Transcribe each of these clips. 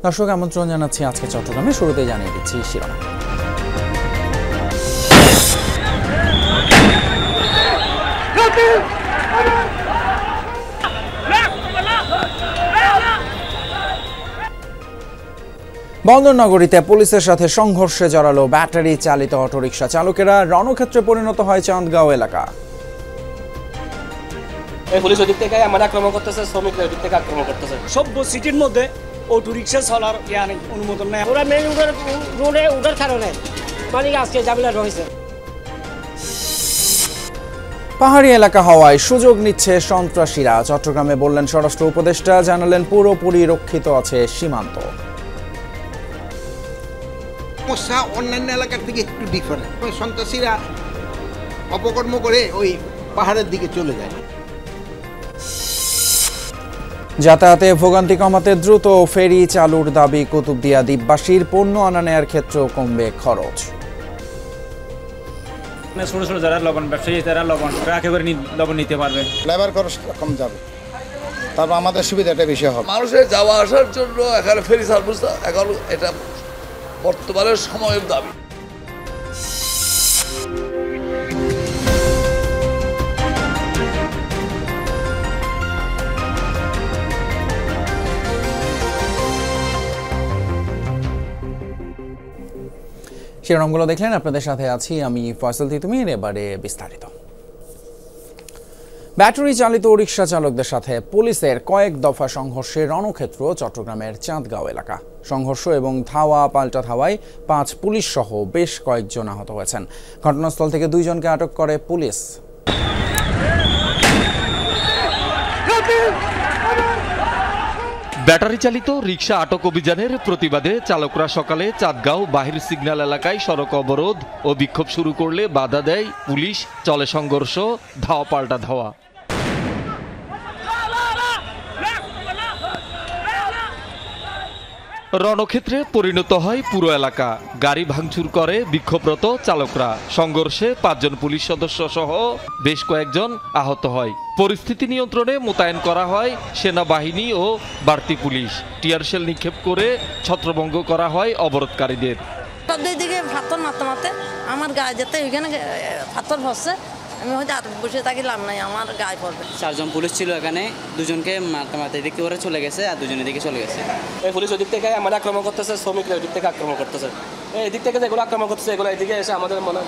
দর্শক আমন্ত্রণ জানাচ্ছি আজকে চট্টগ্রামে। শুরুতেই জানিয়ে দিচ্ছি শিরোনাম। বন্দরনগরীতে পুলিশের সাথে সংঘর্ষে জড়ালো ব্যাটারি চালিত অটোরিকশা চালকেরা। রণক্ষেত্রে পরিণত হয় চাঁদগাঁও এলাকা। পুলিশ ওদিক থেকে আমাদের আক্রমণ করতেছে, শ্রমিকরা ওদিক থেকে আক্রমণ করতেছে। সভ্য সিটির মধ্যে অটোরিকশা চলার অনুমোদন নেই। ওরা মেন রোডে উঠার কারণে মালিক আজকে জামিলা রয়েছে। পাহাড়ি এলাকা হওয়ায় সুযোগ নিচ্ছে সন্ত্রাসীরা। চট্টগ্রামে বললেন স্বরাষ্ট্র উপদেষ্টা, জানালেন পুরোপুরি রক্ষিত আছে সীমান্ত। সমস্যা অন্যান্য এলাকার থেকে একটু ডিফারেন্ট। ওই সন্ত্রাসীরা অপকর্ম করে ওই পাহাড়ের দিকে চলে যায়। যাতায়াতে ভোগান্তি কমাতে দ্রুত ফেরি চালুর দাবি কুতুবদিয়া দ্বীপবাসীর। পণ্য আনা নেয়ার ক্ষেত্রেও কমবে খরচ। ছোট ছোট যারা লবণ ব্যবসায়ী তারা লবণ ট্রাকে করে লবণ নিতে পারবে, লেবার খরচ কম যাবে, তারপর আমাদের সুবিধাটা বেশি হবে। মানুষের যাওয়া আসার জন্য এখানে ফেরি সার্ভিস এখন এটা বর্তমানের সময়ের দাবি। শিরোনামগুলো দেখলেন, আপনাদের সাথে আছি আমি ফয়সাল তিতুমির। এবারে বিস্তারিত। ব্যাটারি চালিত রিকশা চালকদের সাথে পুলিশের কয়েক দফা সংঘর্ষে রণক্ষেত্র চট্টগ্রামের চাঁদগাঁও এলাকা। সংঘর্ষ এবং ধাওয়া পাল্টা ধাওয়ায় 5 পুলিশ সহ বেশ কয়েকজন আহত হয়েছেন। ঘটনাস্থল থেকে 2 জনকে আটক করে পুলিশ। ব্যাটারি চালিত রিকশা আটক অভিযানের প্রতিবাদে চালকরা সকালে চাঁদগাঁও বাহির সিগন্যাল এলাকায় সড়ক অবরোধ ও বিক্ষোভ শুরু করলে বাধা দেয় পুলিশ। চলে সংঘর্ষ, ধাওয়া পাল্টা ধাওয়া। রণক্ষেত্রে পরিণত হয় পুরো এলাকা। গাড়ি ভাঙচুর করে বিক্ষোভরত চালকরা। সংঘর্ষে 5 জন পুলিশ সদস্য সহ বেশ কয়েকজন আহত হয়। পরিস্থিতি নিয়ন্ত্রণে মোতায়েন করা হয় সেনাবাহিনী ও বাড়তি পুলিশ। টিয়ারশেল নিক্ষেপ করে ছত্রভঙ্গ করা হয় অবরোধকারীদের। দিকে পাথর মারতে মারতে আমার গায়ে যেতে ওইখানে পাথর ফসছে। আমি হয়তো আর বসে থাকলাম নাই, আমার গায়ে পড়বে। 4 জন পুলিশ ছিল এখানে, 2 জনকে মারতে মারতে এদিক থেকে চলে গেছে আর 2 জন এদিকে চলে গেছে। এই পুলিশ ওদিক থেকে আমাদের আক্রমণ করতেছে, শ্রমিকরা ওদিক থেকে আক্রমণ করতেছে। এদিক থেকে যেগুলো আক্রমণ করতেছে এগুলো এদিকে এসে আমাদের মনে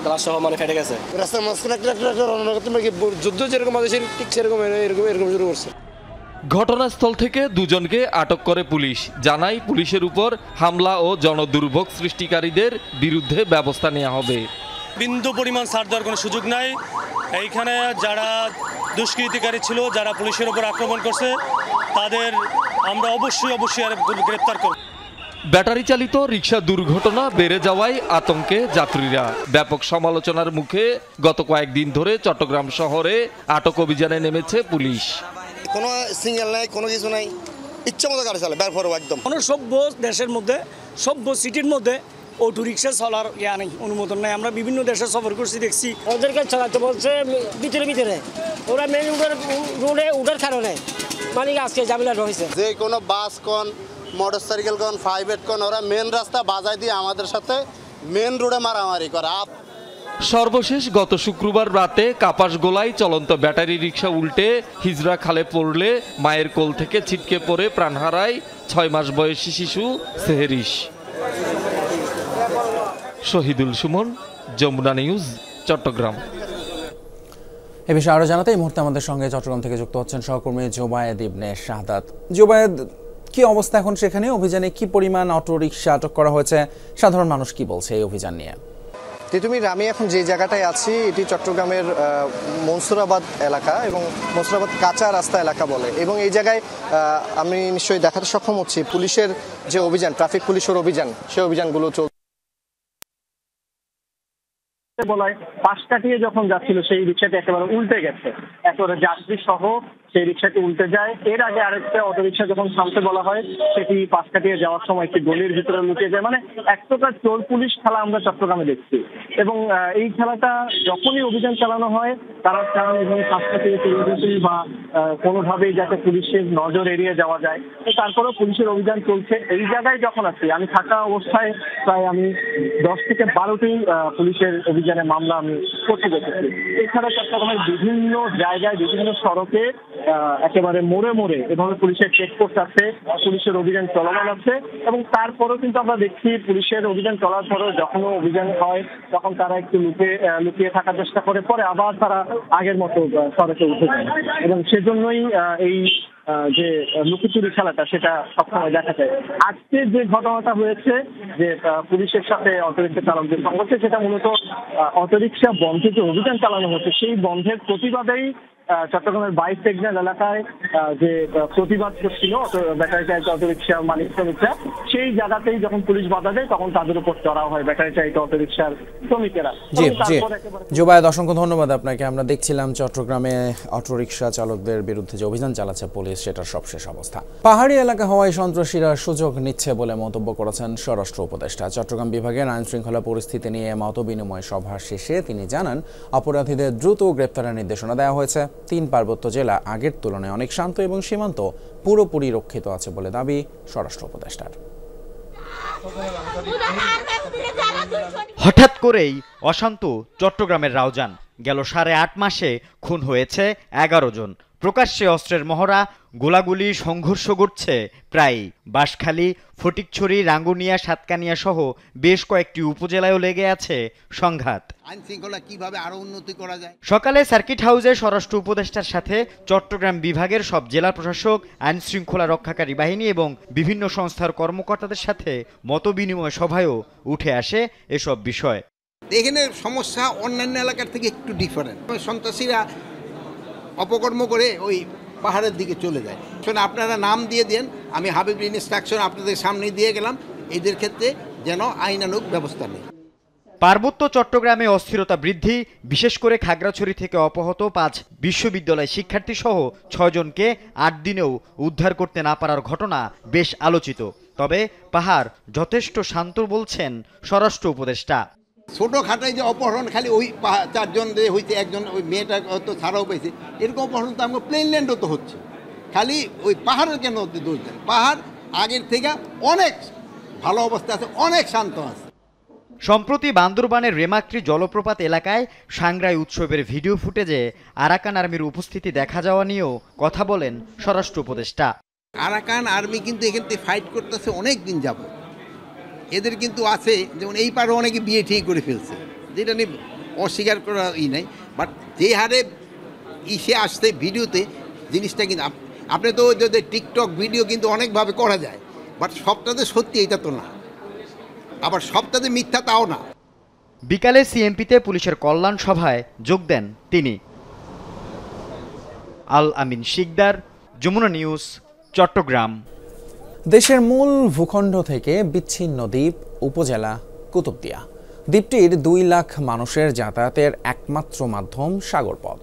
গ্লাস সহ মানে ফেটে গেছে। রাস্তার মাঝখানে যুদ্ধ যেরকম আছে ঠিক সেরকম এরকম শুরু করছে। ঘটনাস্থল থেকে 2 জনকে আটক করে পুলিশ। জানায় পুলিশের উপর হামলা ও জনদুর্ভোগ সৃষ্টিকারীদের বিরুদ্ধে ব্যবস্থা নেওয়া হবে। বিন্দু পরিমাণ ছাড় দেওয়ার কোনো সুযোগ নাই। এইখানে যারা দুষ্কৃতিকারী ছিল, যারা পুলিশের উপর আক্রমণ করছে, তাদের আমরা অবশ্যই গ্রেপ্তার করব। ব্যাটারি চালিত রিকশা দুর্ঘটনা বেড়ে যাওয়ায় আতঙ্কে যাত্রীরা। ব্যাপক সমালোচনার মুখে গত কয়েকদিন ধরে চট্টগ্রাম শহরে আটক অভিযানে নেমেছে পুলিশ। কোনো সিঙ্গেল নাই, কোনো কিছু নাই, ইচ্ছা মতো গাড়ি চালায় বের করো একদম। কোনো সভ্য দেশের মধ্যে, সভ্য সিটির মধ্যে অটোরিকশা চলার নেই, অনুমোদন নেই। আমরা বিভিন্ন দেশে সফর করছি, দেখছি ওদেরকে চালাতে বলছে ভিতরে। ওরা মেন রোডে উঠার কারণে মালিক আজকে জামিলা রয়েছে। যে কোনো বাস কোন, মোটরসাইকেল কোন, প্রাইভেট কোন, ওরা মেন রাস্তা বাজায় দিয়ে আমাদের সাথে মেন রোডে মারামারি করে। সর্বশেষ গত শুক্রবার রাতে কাপাসগোলায় চলন্ত ব্যাটারি রিকশা উল্টে হিজরা খালে পড়লে মায়ের কোল থেকে ছিটকে পড়ে প্রাণ হারায় 6 মাস বয়সী শিশু সেহেরিশ। শহীদুল সুমন, যমুনা নিউজ, চট্টগ্রাম। এ বিষয়ে আরো জানাতে এই মুহূর্তে আমাদের সঙ্গে চট্টগ্রাম থেকে যুক্ত হচ্ছেন সহকর্মী জোবায়েদ ইবনে শাহাদাত। জোবায়েদ, কি অবস্থা এখন সেখানে? অভিযানে কি পরিমাণ অটোরিকশা আটক করা হয়েছে? সাধারণ মানুষ কি বলছে এই অভিযান নিয়ে? আমি এখন যে জায়গাটায় আছি এটি চট্টগ্রামের মনসুরাবাদ এলাকা এবং মনসুরাবাদ কাঁচা রাস্তা এলাকা বলে, এবং এই জায়গায় আমি নিশ্চয়ই দেখাতে সক্ষম হচ্ছি পুলিশের যে অভিযান, ট্রাফিক পুলিশের অভিযান, সেই অভিযানগুলো চলছে। বলায় পাশ কাটিয়ে যখন যাচ্ছিল সেই রিক্সাটি একেবারে উল্টে গেছে, একেবারে যাত্রী সহ সেই রিক্সাটি উল্টে যায়। এর আগে আরেকটা অটোরিকশা যখন থামতে বলা হয় সেটি পাশ কাটিয়ে যাওয়ার সময় একটি গলির ভিতরে লুকিয়ে যায়। মানে এক প্রকার চোর পুলিশ খেলা আমরা চট্টগ্রামে দেখছি। এবং এই খেলাটা যখনই অভিযান চালানো হয় তারা চান এভাবে কাজটা থেকে তুলে দিতে বা কোনোভাবেই যাতে পুলিশের নজর এড়িয়ে যাওয়া যায়। তারপরেও পুলিশের অভিযান চলছে। এই জায়গায় যখন আছি আমি থাকা অবস্থায় প্রায় আমি 10 থেকে 12টি পুলিশের অভিযানে মামলা আমি করতে দেখেছি। এছাড়া চট্টগ্রামের বিভিন্ন জায়গায় বিভিন্ন সড়কে একেবারে মোড়ে মোড়ে এভাবে পুলিশের চেকপোস্ট আছে, পুলিশের অভিযান চলমান আছে। এবং তারপরেও কিন্তু আমরা দেখছি পুলিশের অভিযান চলার পরেও যখন অভিযান হয় তখন তারা একটু লুকিয়ে থাকার চেষ্টা করে, পরে আবার তারা আগের মতো সড়কে উঠে যায়। এবং সেজন্যই এই যে লুকোচুরি খেলাটা সেটা সবসময় দেখা যায়। আজকে যে ঘটনাটা হয়েছে যে পুলিশের সাথে অটোরিক্সা চালকদের সংঘর্ষে, সেটা মূলত অটোরিক্সা বন্ধে যে অভিযান চালানো হচ্ছে সেই বন্ধের প্রতিবাদেই চট্টগ্রামের 22 সিগন্যাল এলাকায় যে প্রতিবাদ করছিল ব্যাটারি চালিত অটোরিক্সা মালিক শ্রমিকরা, সেই জায়গাতেই যখন পুলিশ বাধা দেয় তখন তাদের উপর চড়াও হয় ব্যাটারি চালিত অটোরিক্সার শ্রমিকেরা। জি জি জুবায়েদ, অসংখ্য ধন্যবাদ আপনাকে। আমরা দেখছিলাম চট্টগ্রামে অটোরিক্সা চালকদের বিরুদ্ধে যে অভিযান চালাচ্ছে পুলিশ, সেটার সবশেষ অবস্থা। পাহাড়ি এলাকা হওয়ায় সন্ত্রাসীরা সুযোগ নিচ্ছে বলে মন্তব্য করেছেন স্বরাষ্ট্র উপদেষ্টা। চট্টগ্রাম বিভাগের আইন শৃঙ্খলা পরিস্থিতি নিয়ে মতবিনিময় সভা শেষে তিনি জানান, অপরাধীদের দ্রুত গ্রেপ্তারের নির্দেশনা দেওয়া হয়েছে। 3 পার্বত্য জেলা আগের তুলনায় অনেক শান্ত এবং সীমান্ত পুরোপুরি রক্ষিত আছে বলে দাবি স্বরাষ্ট্র উপদেষ্টার। হঠাৎ করেই অশান্ত চট্টগ্রামের রাউজান। গেল 8.5 মাসে খুন হয়েছে 11 জন। প্রকাশ্যে অস্ত্রের মহড়া, গোলাগুলি, সংঘর্ষ ঘটছে প্রায়। বাঁশখালী, ফটিকছড়ি, রাঙ্গুনিয়া, সাতকানিয়া সহ বেশ কয়েকটি উপজেলায়ও লেগে আছে সংঘাত। আইন শৃঙ্খলা কিভাবে আরো উন্নতি করা যায়। সকালে সার্কিট হাউসে স্বরাষ্ট্র উপদেষ্টার সাথে চট্টগ্রাম বিভাগের সব জেলা প্রশাসক, আইন শৃঙ্খলা রক্ষাকারী বাহিনী এবং বিভিন্ন সংস্থার কর্মকর্তাদের সাথে মতবিনিময় সভায়ও উঠে আসে এসব বিষয়। এখানে সমস্যা অন্যান্য এলাকার থেকে একটু ডিফারেন্ট। সন্ত্রাসীরা অপকর্ম করে ওই পাহাড়ের দিকে চলে যায়। আপনারা নাম দিয়ে দেন, আমি হাবিব ইনস্ট্রাকশন আপনাদের সামনে দিয়ে গেলাম, এদের ক্ষেত্রে যেন আইনানুগ ব্যবস্থা নেই। পার্বত্য চট্টগ্রামে অস্থিরতা বৃদ্ধি, বিশেষ করে খাগড়াছড়ি থেকে অপহৃত 5 বিশ্ববিদ্যালয় শিক্ষার্থী সহ 6 জনকে 8 দিনেও উদ্ধার করতে না পারার ঘটনা বেশ আলোচিত। তবে পাহাড় যথেষ্ট শান্ত বলছেন স্বরাষ্ট্র উপদেষ্টা। ছোটোখাটাই যে অপহরণ খালি ওই 4 জন যে হয়েছে, একজন ওই মেয়েটা হয়তো ছাড়াও পেয়েছে, এরকম অপহরণ তো আমার প্লেনল্যান্ডও তো হচ্ছে। খালি ওই পাহাড়ের কেন দোষ দেন? পাহাড় আগের থেকে অনেক ভালো অবস্থা আছে, অনেক শান্ত আছে। সম্প্রতি বান্দরবানের রেমাক্রি জলপ্রপাত এলাকায় সাংগ্রাই উৎসবের ভিডিও ফুটেজে আরাকান আর্মির উপস্থিতি দেখা যাওয়া নিয়েও কথা বলেন স্বরাষ্ট্র উপদেষ্টা। আরাকান আর্মি কিন্তু এখান থেকে ফাইট করতেছে অনেক দিন যাবত। এদের কিন্তু আছে, যেমন এই পারে অনেকে বিয়ে ঠিক করে ফেলছে, যেটা নিয়ে অস্বীকার করা নাই। বাট যে হারে ইসে আসছে ভিডিওতে, জিনিসটা কিন্তু আপনি তো যদি টিকটক ভিডিও কিন্তু অনেকভাবে করা যায়, বাট সবটাতে সত্যি এটা তো না, আবার সবটাতে মিথ্যা তাও না। বিকালে সিএমপিতে পুলিশের কল্যাণ সভায় যোগ দেন তিনি। আল আমিন শিকদার, যমুনা নিউজ, চট্টগ্রাম। দেশের মূল ভূখণ্ড থেকে বিচ্ছিন্ন দ্বীপ উপজেলা কুতুবদিয়া। দ্বীপটির 2 লাখ মানুষের যাতায়াতের একমাত্র মাধ্যম সাগরপথ।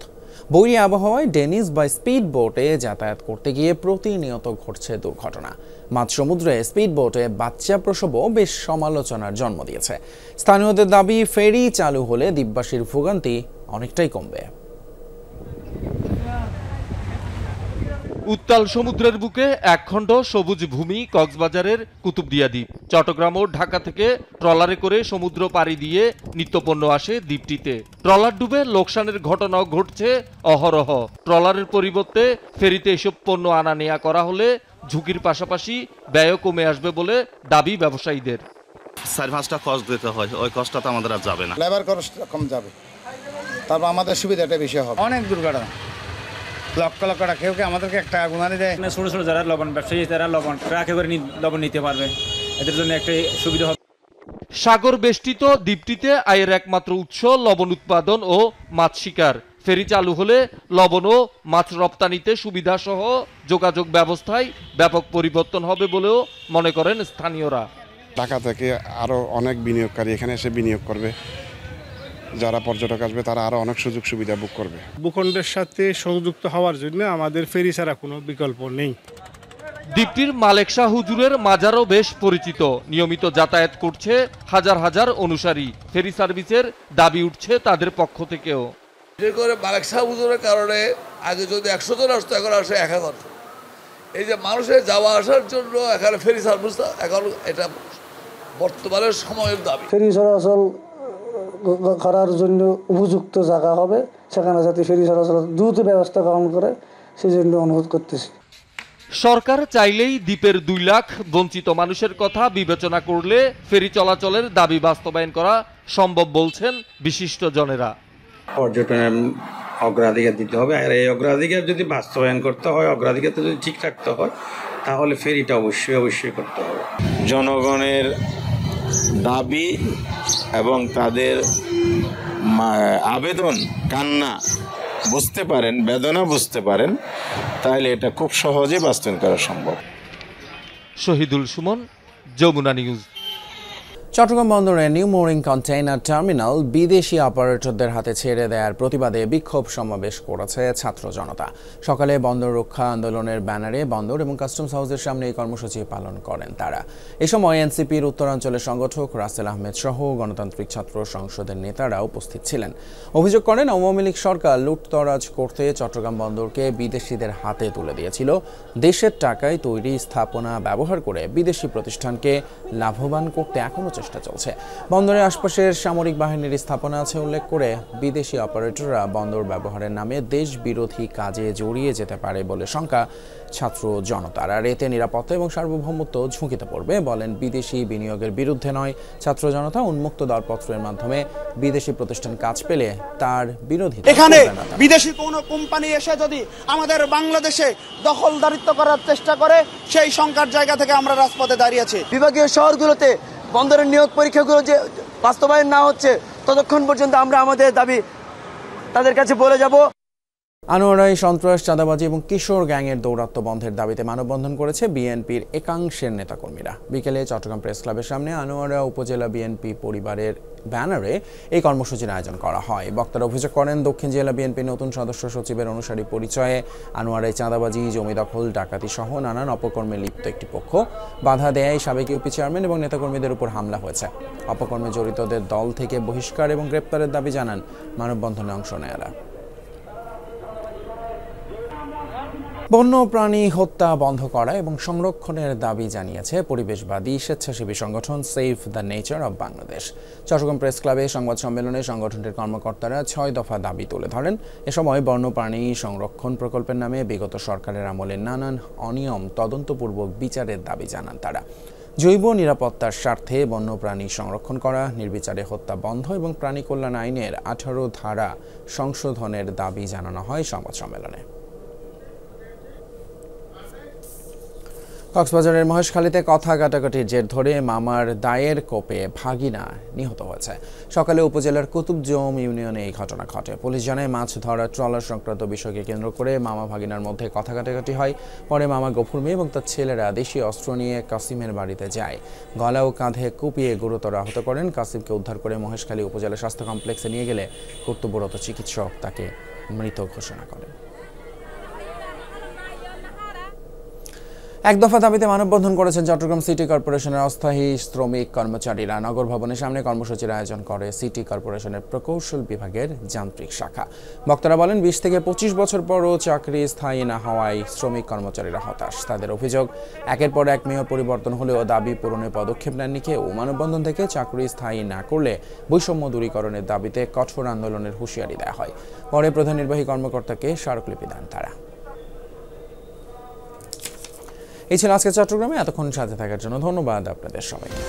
বৈরী আবহাওয়ায় ডেনিস বা স্পিড বোটে যাতায়াত করতে গিয়ে প্রতিনিয়ত ঘটছে দুর্ঘটনা। মাঝ সমুদ্রে স্পিড বোটে বাচ্চা প্রসবও বেশ সমালোচনার জন্ম দিয়েছে। স্থানীয়দের দাবি, ফেরি চালু হলে দ্বীপবাসীর ভোগান্তি অনেকটাই কমবে। উত্তাল সমুদ্রের বুকে একখণ্ড সবুজ ভূমি কক্সবাজারের কুতুবদিয়া দ্বীপ। চট্টগ্রাম ও ঢাকা থেকে ট্রলারে করে সমুদ্র পাড়ি দিয়ে নিত্যপণ্য আসে দ্বীপটিতে। ট্রলার ডুবে লোকসানের ঘটনাও ঘটছে অহরহ। ট্রলারের পরিবর্তে ফেরিতে এসব পণ্য আনা নেয়া করা হলে ঝুঁকির পাশাপাশি ব্যয়ও কমে আসবে বলে দাবি ব্যবসায়ীদের। 4-5টা কষ্ট দিতে হয়, ওই কষ্টটা তো আমাদের আর যাবে না। লেবার খরচ কম যাবে, তারপর আমাদের সুবিধাটা বেশি হবে। অনেক দুর্ঘটনা, লক্ষ লক্ষ টাকা, কেউ আমাদেরকে 1 টাকা গুণানি দেয়। ছোট ছোট যারা লবণ ব্যবসায়ী, তারা লবণ ট্রাকে করে লবণ নিতে পারবে, এদের জন্য একটা সুবিধা হবে। সাগর বেষ্টিত দ্বীপটিতে আয়ের একমাত্র উৎস লবণ উৎপাদন ও মাছ শিকার। ফেরি চালু হলে লবণ ও মাছ রপ্তানিতে সুবিধা সহ যোগাযোগ ব্যবস্থায় ব্যাপক পরিবর্তন হবে বলেও মনে করেন স্থানীয়রা। ঢাকা থেকে আরো অনেক বিনিয়োগকারী এখানে এসে বিনিয়োগ করবে, যারা পর্যটক আসবে তারা আরো অনেক সুযোগ সুবিধা বুক করবে। ভূখণ্ডের সাথে সংযুক্ত হওয়ার জন্য আমাদের ফেরি ছাড়া কোনো বিকল্প নেই। দ্বীপটির মালেক শাহ হুজুরের মাজারও বেশ পরিচিত। নিয়মিত যাতায়াত করছে হাজার হাজার অনুসারী। ফেরি সার্ভিসের দাবি উঠছে তাদের পক্ষ থেকেও। বিশেষ করে মালিক সাহেব হুজুরের কারণে আগে যদি 100 জন আসতো, এখন আসে 1000। এই যে মানুষের যাওয়া আসার জন্য এখানে ফেরি সার্ভিস, এখন এটা বর্তমানে সময়ের দাবি। ফেরি চলাচল করার জন্য উপযুক্ত জায়গা হবে, সেখানে যাতে ফেরি চলাচল দ্রুত ব্যবস্থা গ্রহণ করে সেই জন্য অনুরোধ করতেছি। সরকার চাইলেই দ্বীপের 2 লাখ বঞ্চিত মানুষের কথা বিবেচনা করলে ফেরি চলাচলের দাবি বাস্তবায়ন করা সম্ভব বলছেন বিশিষ্ট জনেরা। পর্যটনের অগ্রাধিকার দিতে হবে, আর এই অগ্রাধিকার যদি বাস্তবায়ন করতে হয়, অগ্রাধিকারটা যদি ঠিক রাখতে হয়, তাহলে ফেরিটা অবশ্যই করতে হবে। জনগণের দাবি এবং তাদের আবেদন, কান্না বুঝতে পারেন, বেদনা বুঝতে পারেন, তাহলে এটা খুব সহজে বাস্তবায়ন করা সম্ভব। শহীদুল সুমন, যমুনা নিউজ। চট্টগ্রাম বন্দরে নিউ মোরিং কন্টেইনার টার্মিনাল বিদেশি অপারেটরদের হাতে ছেড়ে দেওয়ার প্রতিবাদে বিক্ষোভ সমাবেশ করেছে ছাত্র জনতা। সকালে বন্দর রক্ষা আন্দোলনের ব্যানারে বন্দর এবং কাস্টমস হাউসের সামনে এই কর্মসূচি পালন করেন তারা। এ সময় এনসিপির উত্তরাঞ্চলের সংগঠক রাসেল আহমেদ সহ গণতান্ত্রিক ছাত্র সংসদের নেতারা উপস্থিত ছিলেন। অভিযোগ করেন আওয়ামী লীগ সরকার লুটতরাজ করতে চট্টগ্রাম বন্দরকে বিদেশিদের হাতে তুলে দিয়েছিল। দেশের টাকায় তৈরি স্থাপনা ব্যবহার করে বিদেশি প্রতিষ্ঠানকে লাভবান করতে এখনও চেষ্টা চলছে। বন্দরের আশপাশের সামরিক বাহিনীর স্থাপনা আছে উল্লেখ করে বিদেশি অপারেটররা বন্দর ব্যবহারের নামে দেশ বিরোধী কাজে জড়িয়ে যেতে পারে বলে শঙ্কা ছাত্র জনতার। আর এতে নিরাপত্তা এবং সার্বভৌমত্ব ঝুঁকিতে পড়বে বলেন বিদেশি বিনিয়োগের বিরুদ্ধে নয় ছাত্র জনতা। উন্মুক্ত দরপত্রের মাধ্যমে বিদেশি প্রতিষ্ঠান কাজ পেলে তার বিরোধী এখানে বিদেশি কোনো কোম্পানি এসে যদি আমাদের বাংলাদেশে দখলদারিত্ব করার চেষ্টা করে, সেই শঙ্কার জায়গা থেকে আমরা রাজপথে দাঁড়িয়েছি। বিভাগীয় শহরগুলোতে বন্দরের নিয়োগ পরীক্ষাগুলো যে বাস্তবায়ন না হচ্ছে, ততক্ষণ পর্যন্ত আমরা আমাদের দাবি তাদের কাছে বলে যাব। আনোয়ারায় সন্ত্রাস, চাঁদাবাজি এবং কিশোর গ্যাংয়ের দৌরাত্ম্য বন্ধের দাবিতে মানববন্ধন করেছে বিএনপির একাংশের নেতাকর্মীরা। বিকেলে চট্টগ্রাম প্রেস ক্লাবের সামনে আনোয়ারা উপজেলা বিএনপি পরিবারের ব্যানারে এই কর্মসূচির আয়োজন করা হয়। বক্তারা অভিযোগ করেন দক্ষিণ জেলা বিএনপির নতুন সদস্য সচিবের অনুসারী পরিচয়ে আনোয়ারায় চাঁদাবাজি, জমি দখল, ডাকাতি সহ নানান অপকর্মে লিপ্ত একটি পক্ষ বাধা দেয় সাবেক ইউপি চেয়ারম্যান এবং নেতাকর্মীদের উপর হামলা হয়েছে। অপকর্মে জড়িতদের দল থেকে বহিষ্কার এবং গ্রেপ্তারের দাবি জানান মানববন্ধনে অংশ নেয়ারা। বন্যপ্রাণী হত্যা বন্ধ করা এবং সংরক্ষণের দাবি জানিয়েছে পরিবেশবাদী স্বেচ্ছাসেবী সংগঠন save the nature of Bangladesh. Chittagong press ক্লাবে সংবাদ সম্মেলনে সংগঠনটির কর্মকর্তারা 6 দফা দাবি তুলে ধরেন। এ সময় বন্যপ্রাণী সংরক্ষণ প্রকল্পের নামে বিগত সরকারের আমলে নানান অনিয়ম তদন্তপূর্বক বিচারের দাবি জানান তারা। জৈব নিরাপত্তার স্বার্থে বন্যপ্রাণী সংরক্ষণ করা, নির্বিচারে হত্যা বন্ধ এবং প্রাণী কল্যাণ আইনের 18 ধারা সংশোধনের দাবি জানানো হয় সংবাদ সম্মেলনে। কক্সবাজারের মহেশখালীতে কথা কাটাকাটির জের ধরে মামার দায়ের কোপে ভাগিনা নিহত হয়েছে। সকালে উপজেলার কুতুবজম ইউনিয়নে এই ঘটনা ঘটে। পুলিশ জানায় মাছ ধরা ট্রলার সংক্রান্ত বিষয়কে কেন্দ্র করে মামা ভাগিনার মধ্যে কথা কাটাকাটি হয়। পরে মামা গফুর মিয়া এবং তার ছেলেরা দেশীয় অস্ত্র নিয়ে কাসিমের বাড়িতে যায়। গলা ও কাঁধে কুপিয়ে গুরুতর আহত করেন। কাসিমকে উদ্ধার করে মহেশখালী উপজেলা স্বাস্থ্য কমপ্লেক্সে নিয়ে গেলে কর্তব্যরত চিকিৎসক তাকে মৃত ঘোষণা করেন। এক দফা দাবিতে মানববন্ধন করেছেন চট্টগ্রাম সিটি কর্পোরেশনের অস্থায়ী শ্রমিক কর্মচারীরা। নগর ভবনের সামনে কর্মসূচির আয়োজন করে সিটি কর্পোরেশনের প্রকৌশল বিভাগের যান্ত্রিক শাখা। বক্তারা বলেন 20 থেকে 25 বছর পরও চাকরি স্থায়ী না হওয়ায় শ্রমিক কর্মচারীরা হতাশ। তাদের অভিযোগ, একের পর এক মেয়র পরিবর্তন হলেও দাবি পূরণে পদক্ষেপ নেননি কেউ। মানববন্ধন থেকে চাকরি স্থায়ী না করলে বৈষম্য দূরীকরণের দাবিতে কঠোর আন্দোলনের হুঁশিয়ারি দেওয়া হয়। পরে প্রধান নির্বাহী কর্মকর্তাকে স্মারকলিপি দেন তারা। এই ছিল আজকে চট্টগ্রামে। এতক্ষণ সাথে থাকার জন্য ধন্যবাদ আপনাদের সবাইকে।